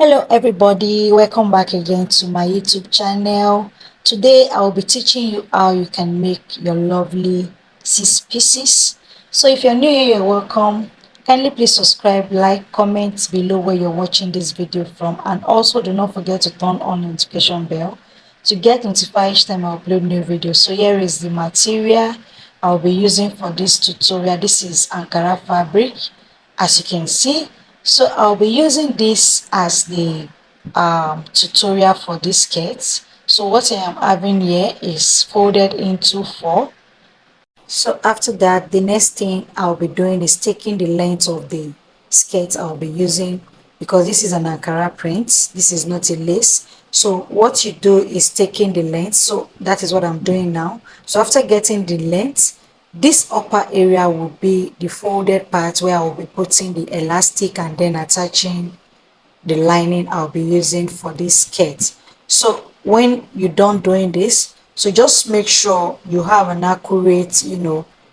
Hello everybody, welcome back again to my YouTube channel. Today I'll be teaching you how you can make your lovely 6 pieces. So if you're new here, you're welcome. Kindly please subscribe, like, comment below where you're watching this video from, and also do not forget to turn on notification bell to get notified each time I upload new videos. So here is the material I'll be using for this tutorial. This is Ankara fabric, as you can see. So I'll be using this as the tutorial for this skirt. So what I am having here is folded into four. So after that, the next thing I'll be doing is taking the length of the skirt I'll be using, because this is an Ankara print. This is not a lace. So what you do is taking the length. So that is what I'm doing now. So after getting the length, this upper area will be the folded part where I will be putting the elastic and then attaching the lining I'll be using for this skirt. So when you're done doing this, so just make sure you have an accurate,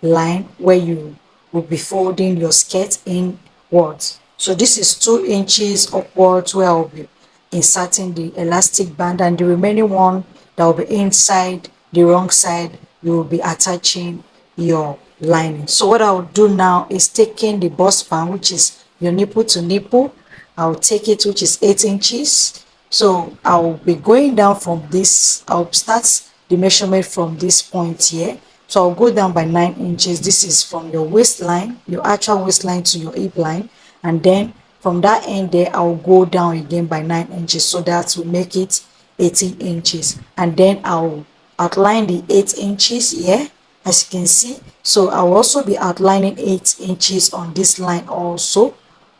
line where you will be folding your skirt inwards. So this is 2 inches upwards where I'll be inserting the elastic band, and the remaining one that will be inside the wrong side, you will be attaching your lining. So what I'll do now is taking the bust band, which is your nipple to nipple. I'll take it, which is 8 inches. So I'll be going down from this. I'll start the measurement from this point here. So I'll go down by 9 inches. This is from your waistline, your actual waistline to your hip line. And then from that end there, I'll go down again by 9 inches. So that will make it 18 inches. And then I'll outline the 8 inches here, as you can see. So I'll also be outlining 8 inches on this line also.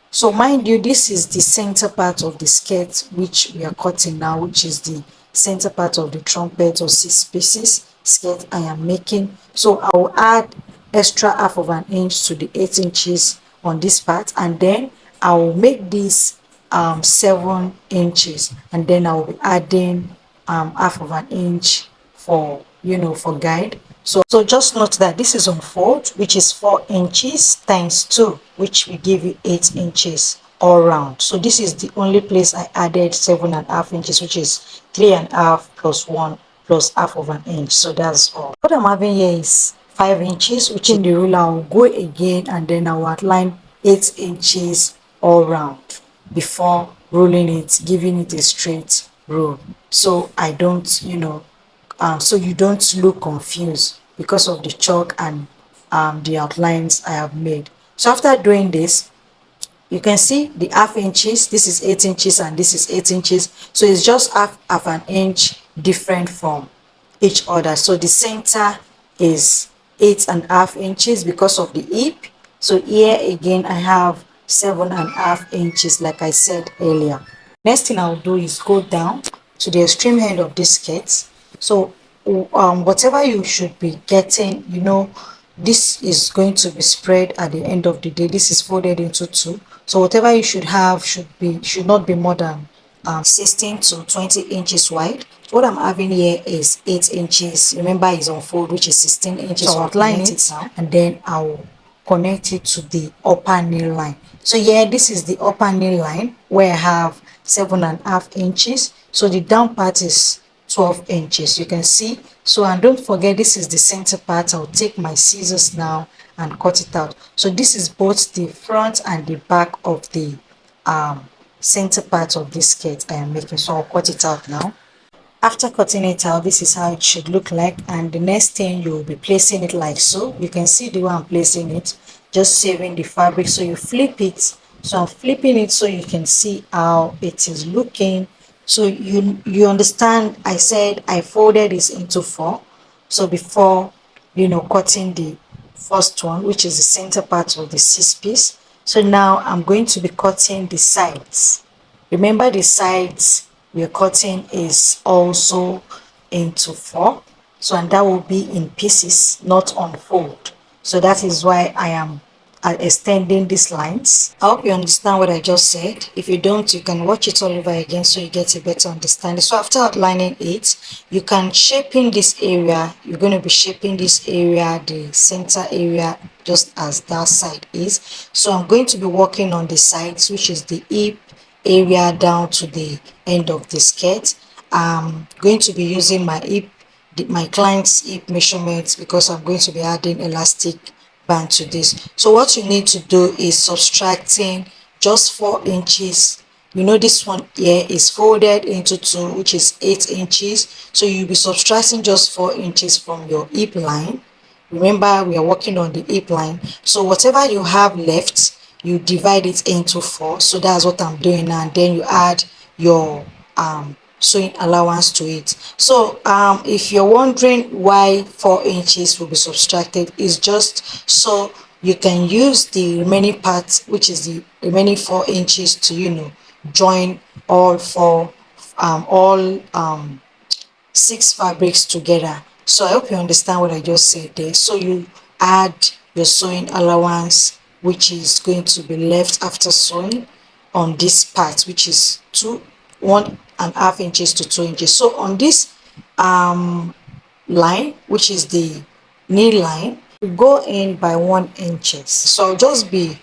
So mind you, this is the center part of the skirt which we are cutting now, which is the center part of the trumpet or 6 pieces skirt I am making. So I will add extra half of an inch to the 8 inches on this part, and then I will make this 7 inches, and then I will be adding half of an inch for for guide. So just note that this is on fold, which is 4 inches times 2, which will give you 8 inches all round. So this is the only place I added 7.5 inches, which is 3.5 plus 1 plus half of an inch. So that's all. What I'm having here is 5 inches, which in the ruler I'll go again, and then I'll outline 8 inches all round before rolling it, giving it a straight roll. So I don't, so you don't look confused because of the chalk and the outlines I have made. So after doing this, you can see the half inches. This is 8 inches and this is 8 inches. So it's just half an inch different from each other. So the center is 8.5 inches because of the hip. So here again, I have 7.5 inches, like I said earlier. Next thing I'll do is go down to the extreme end of this skirt. So whatever you should be getting, this is going to be spread at the end of the day. This is folded into two. So whatever you should have should not be more than 16 to 20 inches wide. What I'm having here is 8 inches. Remember, it's on fold, which is 16 inches. So I'll outline it now, and then I'll connect it to the upper knee line. So here, this is the upper knee line where I have 7.5 inches. So the down part is 12 inches. You can see. So, and don't forget, this is the center part. I'll take my scissors now and cut it out. So this is both the front and the back of the center part of this skirt I am making. So I'll cut it out now. After cutting it out, this is how it should look like, and the next thing, you will be placing it like so. You can see the way I'm placing it, just saving the fabric. So you flip it. So I'm flipping it so you can see how it is looking. So you understand, I said I folded this into four. So before cutting the first one, which is the center part of the 6 piece. So now I'm going to be cutting the sides. Remember, the sides we're cutting is also into four. So, and that will be in pieces, not on fold. So that is why I am extending these lines. I hope you understand what I just said. If you don't, you can watch it all over again so you get a better understanding. So after outlining it, you can shape in this area. You're going to be shaping this area, the center area, just as that side is. So I'm going to be working on the sides, which is the hip, area down to the end of the skirt. I'm going to be using my hip, my client's hip measurements, because I'm going to be adding elastic band to this. So what you need to do is subtracting just 4 inches. You know, this one here is folded into two, which is 8 inches. So you'll be subtracting just 4 inches from your hip line. Remember, we are working on the hip line. So whatever you have left, you divide it into four. So that's what I'm doing now. And then you add your sewing allowance to it. So if you're wondering why 4 inches will be subtracted, is just so you can use the remaining part, which is the remaining 4 inches, to, you know, join all four all 6 fabrics together. So I hope you understand what I just said there. So you add your sewing allowance, which is going to be left after sewing, on this part, which is 1.5 inches to 2 inches. So on this line, which is the knee line, we go in by 1 inches. So I'll just be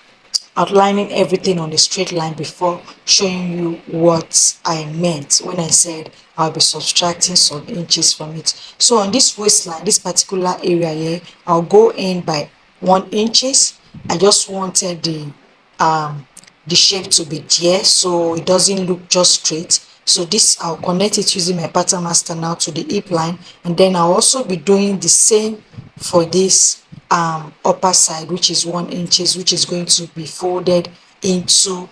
outlining everything on a straight line before showing you what I meant when I said I'll be subtracting some inches from it. So on this waistline, this particular area here, I'll go in by 1 inches. I just wanted the shape to be there, so it doesn't look just straight. So this, I'll connect it using my pattern master now to the hip line, and then I'll also be doing the same for this upper side, which is 1 inches, which is going to be folded into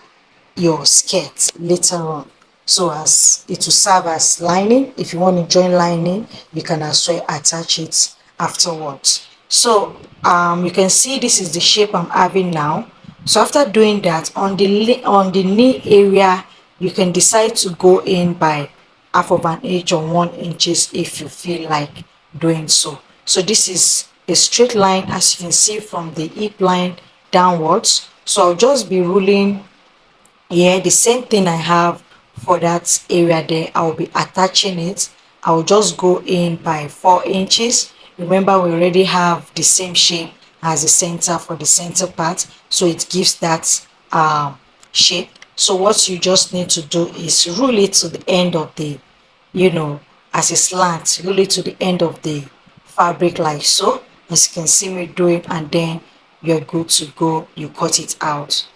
your skirt later on, so as it will serve as lining. If you want to join lining, you can also attach it afterwards. So you can see this is the shape I'm having now. So after doing that, on the knee area, you can decide to go in by half of an inch or 1 inches if you feel like doing so. So this is a straight line, as you can see, from the hip line downwards. So I'll just be ruling here the same thing I have for that area there. I'll be attaching it. I'll just go in by 4 inches. Remember, we already have the same shape as the center for the center part, so it gives that shape. So what you just need to do is rule it to the end of the, you know, as a slant, rule it to the end of the fabric like so, as you can see me doing, and then you're good to go. You cut it out.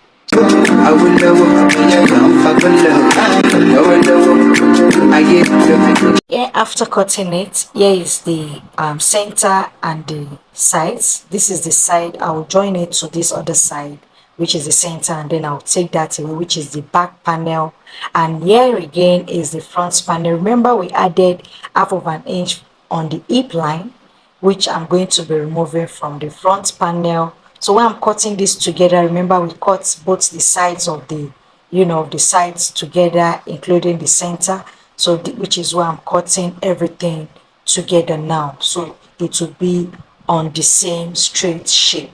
Yeah, after cutting it, here is the center and the sides. This is the side. I'll join it to this other side, which is the center, and then I'll take that away, which is the back panel. And here again is the front panel. Remember, we added half of an inch on the hip line, which I'm going to be removing from the front panel. So when I'm cutting this together, remember, we cut both the sides of the, you know, the sides together, including the center. So which is why I'm cutting everything together now, so it will be on the same straight shape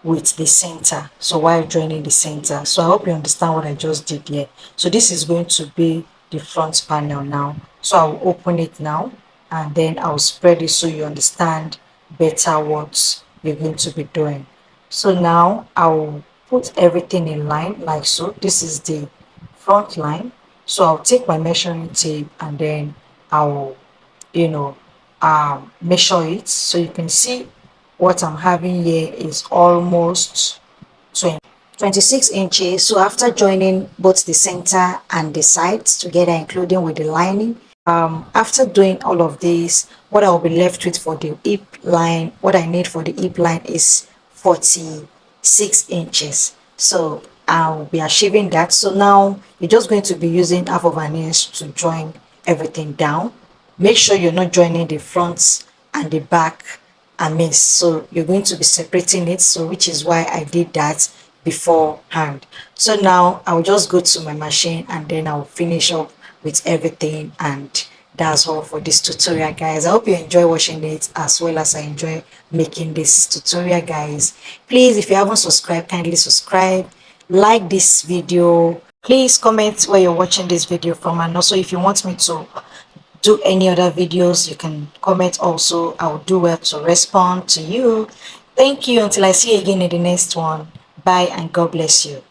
with the center. So while joining the center, so I hope you understand what I just did here. So this is going to be the front panel now. So I'll open it now, and then I'll spread it so you understand better what you're going to be doing. So now I'll put everything in line like so. This is the front line. So I'll take my measuring tape, and then I'll, you know, measure it. So you can see what I'm having here is almost 26 inches. So after joining both the center and the sides together, including with the lining, after doing all of this, what I'll be left with for the hip line, what I need for the hip line is 46 inches. So I'll be achieving that. So now you're just going to be using half of an inch to join everything down. Make sure you're not joining the front and the back and miss. So you're going to be separating it, so which is why I did that beforehand. So now I'll just go to my machine, and then I'll finish up with everything, and that's all for this tutorial, guys. I hope you enjoy watching it as well as I enjoy making this tutorial, guys. Please, if you haven't subscribed, kindly subscribe, like this video. Please comment where you're watching this video from, and also if you want me to do any other videos, you can comment also. I'll do well to respond to you. Thank you. Until I see you again in the next one. Bye, and God bless you.